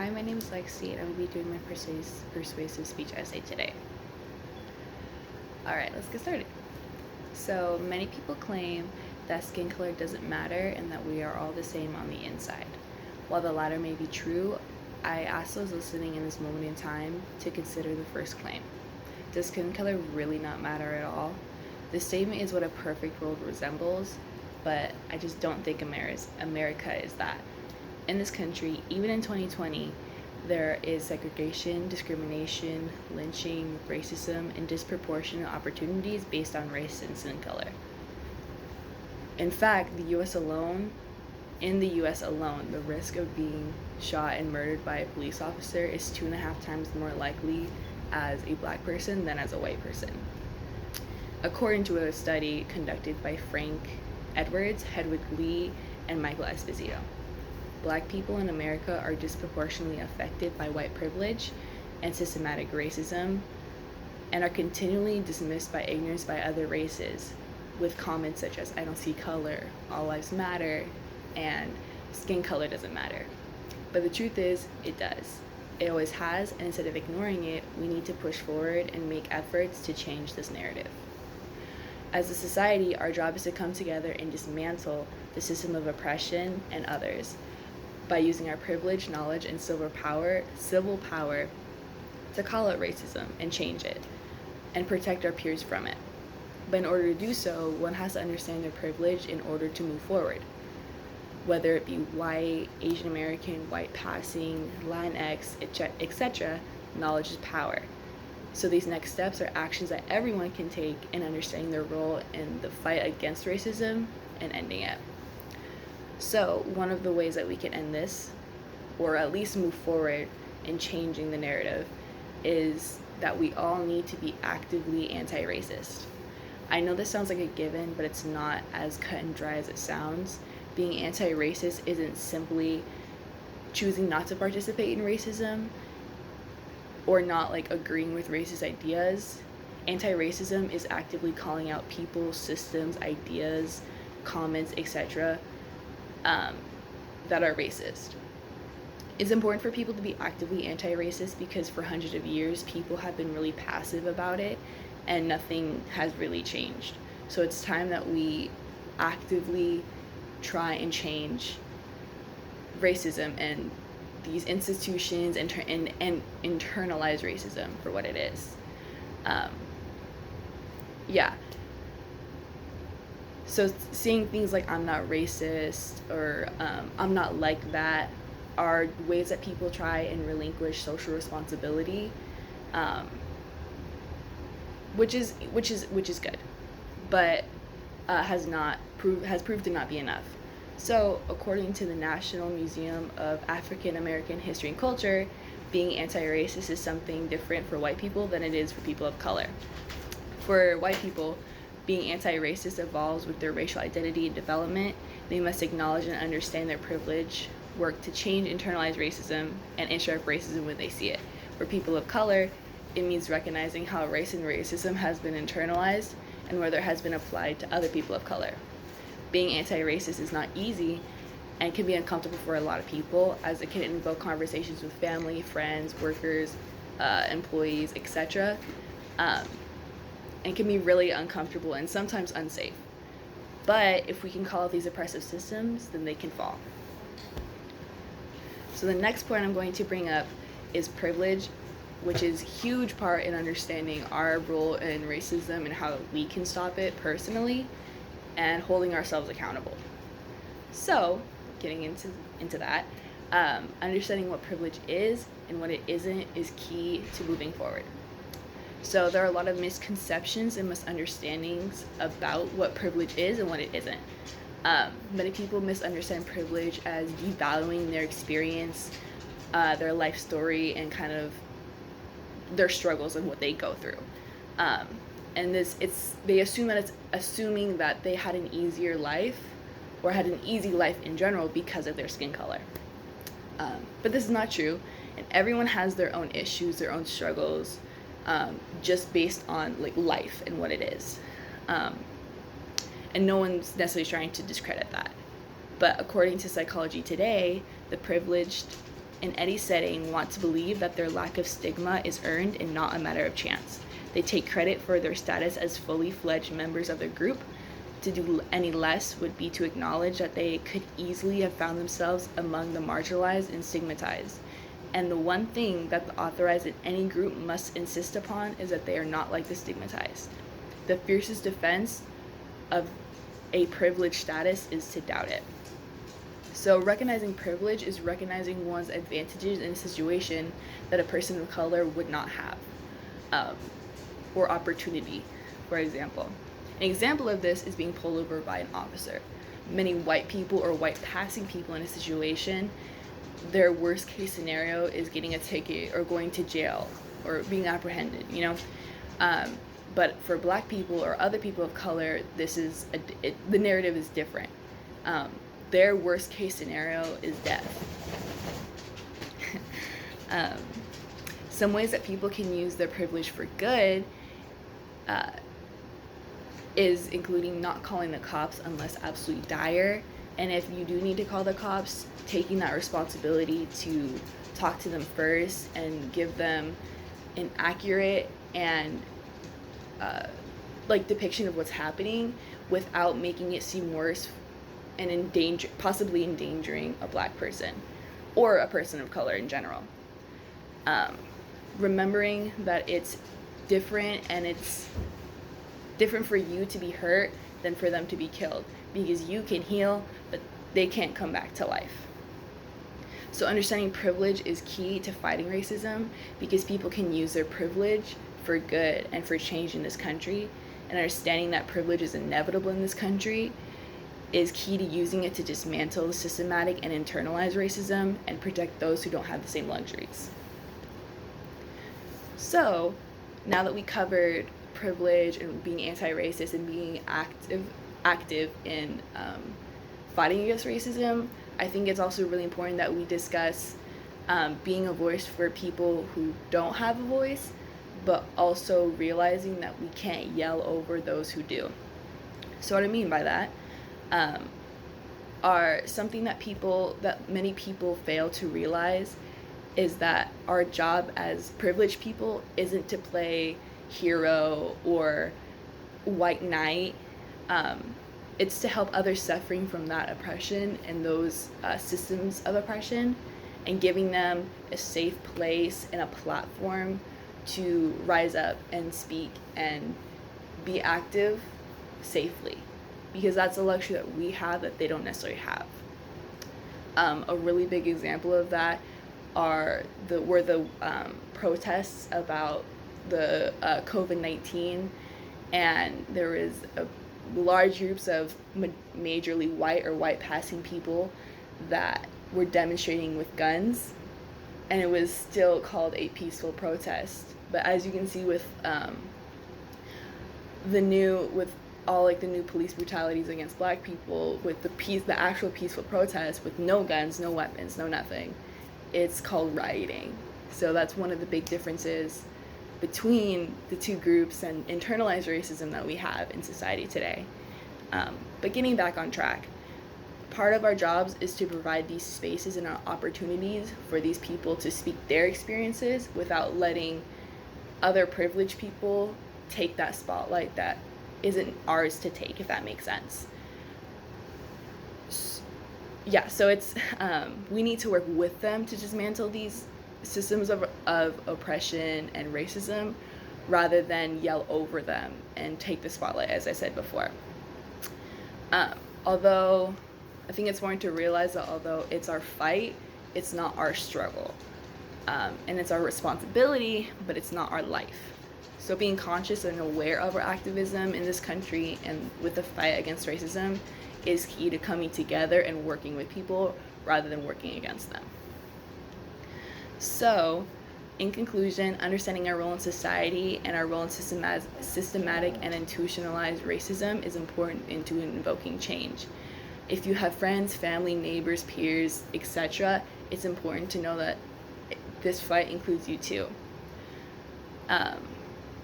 Hi, my name is Lexi, and I will be doing my persuasive speech essay today. Alright, let's get started. So, many people claim that skin color doesn't matter and that we are all the same on the inside. While the latter may be true, I ask those listening in this moment in time to consider the first claim. Does skin color really not matter at all? This statement is what a perfect world resembles, but I just don't think America is that. In this country, even in 2020, there is segregation, discrimination, lynching, racism, and disproportionate opportunities based on race and skin color. In fact, in the US alone, the risk of being shot and murdered by a police officer is 2.5 times more likely as a black person than as a white person. According to a study conducted by Frank Edwards, Hedwig Lee, and Michael Esposito, Black people in America are disproportionately affected by white privilege and systematic racism and are continually dismissed by ignorance by other races with comments such as, "I don't see color," "All lives matter," and "Skin color doesn't matter." But the truth is, it does. It always has, and instead of ignoring it, we need to push forward and make efforts to change this narrative. As a society, our job is to come together and dismantle the system of oppression and others by using our privilege, knowledge, and civil power to call out racism and change it and protect our peers from it. But in order to do so, one has to understand their privilege in order to move forward. Whether it be white, Asian American, white passing, Latinx, etc., knowledge is power. So these next steps are actions that everyone can take in understanding their role in the fight against racism and ending it. So one of the ways that we can end this, or at least move forward in changing the narrative, is that we all need to be actively anti-racist. I know this sounds like a given, but it's not as cut and dry as it sounds. Being anti-racist isn't simply choosing not to participate in racism or not agreeing with racist ideas. Anti-racism is actively calling out people, systems, ideas, comments, etc. That are racist. It's important for people to be actively anti-racist because for hundreds of years people have been really passive about it and nothing has really changed. So it's time that we actively try and change racism and these institutions and internalize racism for what it is. So seeing things like "I'm not racist" or "I'm not like that" are ways that people try and relinquish social responsibility, which is good, but has proved to not be enough. So according to the National Museum of African American History and Culture, being anti-racist is something different for white people than it is for people of color. For white people, being anti-racist evolves with their racial identity and development. They must acknowledge and understand their privilege, work to change internalized racism, and interrupt racism when they see it. For people of color, it means recognizing how race and racism has been internalized and whether it has been applied to other people of color. Being anti-racist is not easy and can be uncomfortable for a lot of people, as it can invoke conversations with family, friends, workers, employees, etc. And can be really uncomfortable and sometimes unsafe. But if we can call out these oppressive systems, then they can fall. So the next point I'm going to bring up is privilege, which is a huge part in understanding our role in racism and how we can stop it personally and holding ourselves accountable. So getting into that, understanding what privilege is and what it isn't is key to moving forward. So there are a lot of misconceptions and misunderstandings about what privilege is and what it isn't. Many people misunderstand privilege as devaluing their experience, their life story, and kind of their struggles and what they go through. And they assume that it's assuming that they had an easier life or had an easy life in general because of their skin color. But this is not true, and everyone has their own issues, their own struggles, just based on life and what it is. And no one's necessarily trying to discredit that. But according to Psychology Today, the privileged in any setting, want to believe that their lack of stigma is earned and not a matter of chance. They take credit for their status as fully fledged members of their group. To do any less would be to acknowledge that they could easily have found themselves among the marginalized and stigmatized. And the one thing that the authorized in any group must insist upon is that they are not like the stigmatized. The fiercest defense of a privileged status is to doubt it. So recognizing privilege is recognizing one's advantages in a situation that a person of color would not have, or opportunity, for example. An example of this is being pulled over by an officer. Many white people or white passing people in a situation, their worst case scenario is getting a ticket or going to jail or being apprehended, but for black people or other people of color, the narrative is different. Their worst case scenario is death. Some ways that people can use their privilege for good is including not calling the cops unless absolutely dire, and if you do need to call the cops, taking that responsibility to talk to them first and give them an accurate and depiction of what's happening without making it seem worse and possibly endangering a black person or a person of color in general. Remembering that it's different, and it's different for you to be hurt than for them to be killed, because you can heal, but they can't come back to life. So understanding privilege is key to fighting racism, because people can use their privilege for good and for change in this country, and understanding that privilege is inevitable in this country is key to using it to dismantle the systematic and internalized racism and protect those who don't have the same luxuries. So, now that we covered privilege and being anti-racist and being active in fighting against racism, I think it's also really important that we discuss being a voice for people who don't have a voice, but also realizing that we can't yell over those who do. So what I mean by that are something that many people fail to realize is that our job as privileged people isn't to play hero or white knight. It's to help others suffering from that oppression and those systems of oppression, and giving them a safe place and a platform to rise up and speak and be active safely, because that's a luxury that we have that they don't necessarily have. A really big example of that were the protests about the COVID-19, and there was large groups of majorly white or white passing people that were demonstrating with guns, and it was still called a peaceful protest. But as you can see with all the new police brutalities against black people, with the actual peaceful protest with no guns, no weapons, no nothing, it's called rioting. So that's one of the big differences between the two groups and internalized racism that we have in society today. But getting back on track, part of our jobs is to provide these spaces and opportunities for these people to speak their experiences without letting other privileged people take that spotlight that isn't ours to take, if that makes sense. So it's we need to work with them to dismantle these systems of oppression and racism, rather than yell over them and take the spotlight, as I said before. Although I think it's important to realize that although it's our fight, it's not our struggle, and it's our responsibility, but it's not our life. So being conscious and aware of our activism in this country and with the fight against racism is key to coming together and working with people rather than working against them. So, in conclusion, understanding our role in society and our role in systematic and institutionalized racism is important into invoking change. If you have friends, family, neighbors, peers, etc., it's important to know that this fight includes you too. I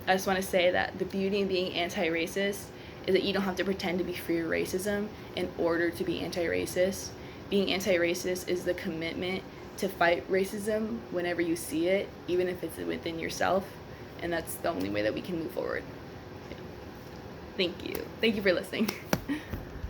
just want to say that the beauty in being anti-racist is that you don't have to pretend to be free of racism in order to be anti-racist. Being anti-racist is the commitment to fight racism whenever you see it, even if it's within yourself, and that's the only way that we can move forward. Yeah. Thank you for listening.